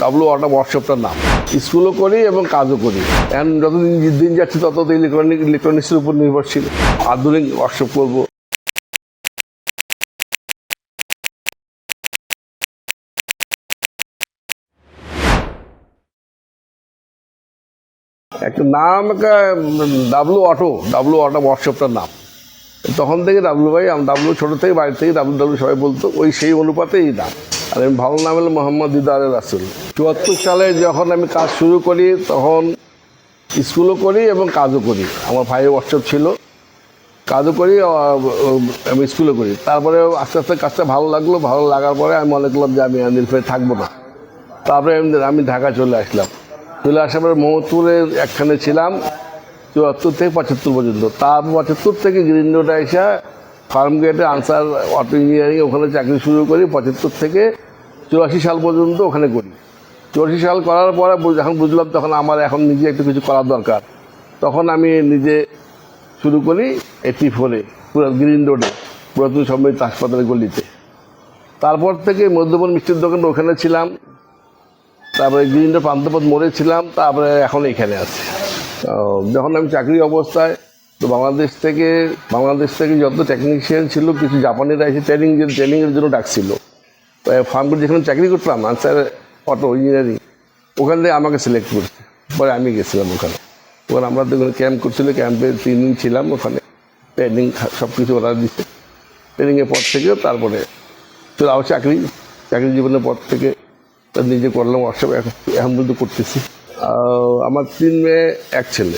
W auto ওয়ার্কশপটার নাম। স্কুলও করি এবং কাজও করি। এখন যতদিন দিন যাচ্ছে তত ইলেকট্রনিক্সের উপর নির্ভরশীল। আধুনিক ওয়ার্কশপ করবো। একটা নাম ডাব্লু অটো ওয়ার্কশপটার নাম। তখন থেকে ডাব্লু ভাই, ডাব্লু ছোটো থেকে বাড়ি থেকে ডাব্লু সবাই বলতো, ওই সেই অনুপাতে এই নাম। আর আমি ভালো নাম হলো মোহাম্মদ দিদারে রাসুল। 74 সালে যখন আমি কাজ শুরু করি তখন স্কুলও করি এবং কাজও করি। আমার ভাইয়ের ওয়ার্কশপ ছিল, কাজও করি, আমি স্কুলও করি। তারপরে আস্তে আস্তে কাজটা ভালো লাগলো। ভালো লাগার পরে আমি মনে করলাম যে আমি নীলফামারীতে থাকবো না। তারপরে আমি ঢাকা চলে আসলাম। চলে আসার পরে মোটরের একখানে ছিলাম 74 থেকে 75 পর্যন্ত। তারপর 75 থেকে গ্রিন রোডে এসে ফার্ম গেটে আনসার অটো ইঞ্জিনিয়ারিং ওখানে চাকরি শুরু করি। 75 থেকে 84 সাল পর্যন্ত ওখানে করি। 84 সাল করার পরে যখন বুঝলাম তখন আমার এখন নিজে একটু কিছু করার দরকার, তখন আমি নিজে শুরু করি 84-এ পুরো গ্রিন রোডে পুরাতন সম্মিলিত হাসপাতালের গলিতে। তারপর থেকে মধ্যবন মিষ্টির দোকান ওখানে ছিলাম। তারপরে গ্রিন রোড প্রান্তপথ মোড়ে ছিলাম। তারপরে এখন এখানে আছি। যখন আমি চাকরি অবস্থায় তো বাংলাদেশ থেকে যত টেকনিশিয়ান ছিল কিছু জাপানিরা এসে ট্রেনিংয়ের জন্য ডাকছিল। তো ফার্মগেট যেখানে চাকরি করতাম আনসার অটো ইঞ্জিনিয়ারিং, ওখান থেকে আমাকে সিলেক্ট করছে। পরে আমি গেছিলাম ওখানে আমরা তো ক্যাম্প করছিল। ক্যাম্পে 3 দিন ছিলাম ওখানে। ট্রেনিং সব কিছু ওরা দিচ্ছে। ট্রেনিংয়ের পর থেকে তারপরে চলে আবার চাকরি জীবনের পর থেকে নিজে করলাম ওয়ার্কশপ। এখন পর্যন্ত করতেছি। আমার 3 মেয়ে 1 ছেলে।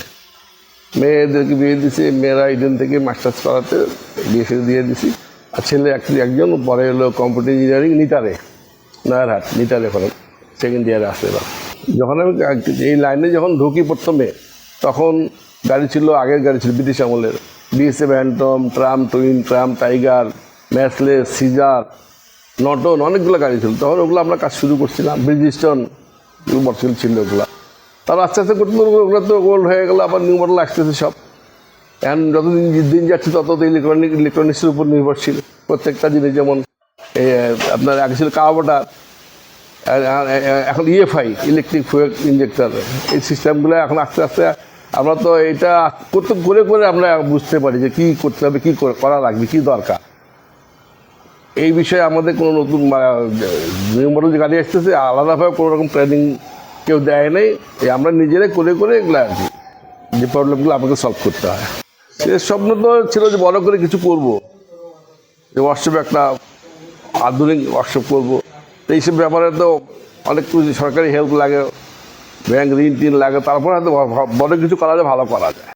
মেয়েদেরকে বিয়ে দিছি। মেয়েরা ইডেন থেকে মাস্টার্স করাতে বিয়ে সেরে দিয়ে দিছি। আর ছেলে একজন পরে হলো কম্পিউটার ইঞ্জিনিয়ারিং নয়ারহাট ওখানে 2nd ইয়ারে আসে। এবার যখন আমি এই লাইনে যখন ঢুকি প্রথমে, তখন আগের গাড়ি ছিল ব্রিটিশ আমলের BSA Bantam, twin Triumph, Tiger, Matchless, সিজার, নটন, অনেকগুলো গাড়ি ছিল। তখন ওগুলো আমরা কাজ শুরু করছিলাম। ব্রিজিস্টন মোটরসাইকেল ছিল ওগুলো। তারপর আস্তে আস্তে করতে ওগুলো তো ওল্ড হয়ে গেলো, আবার নিউ মডেল আসতেছে সব। এখন যতদিন দিন যাচ্ছে তত ইলেকট্রনিক্সের উপর নির্ভরশীল প্রত্যেকটা জিনিস। যেমন আপনার আগে ছিল কার্বোরেটর, এখন EFI ইলেকট্রিক ফুয়েল ইঞ্জেক্টর। এই সিস্টেমগুলো এখন আস্তে আস্তে আমরা তো এটা করে আমরা বুঝতে পারি যে কী করতে হবে, কী করা লাগবে, কী দরকার। এই বিষয়ে আমাদের কোনো নতুন নিউ মডেল যে গাড়ি আসতেছে আলাদাভাবে কোনো রকম ট্রেনিং কেউ দেয় নেই। আমরা নিজেরাই করে এগুলো আর কি, যে প্রবলেমগুলো আমাকে সলভ করতে হয়। সে স্বপ্ন তো ছিল যে বড় করে কিছু করবো, যে ওয়ার্কশপে একটা আধুনিক ওয়ার্কশপ করবো। তো এইসব ব্যাপারে তো অনেক কিছু সরকারি হেল্প লাগে, ব্যাংক ঋণ লাগে, তারপরে হয়তো বড় কিছু করা যায়, ভালো করা যায়।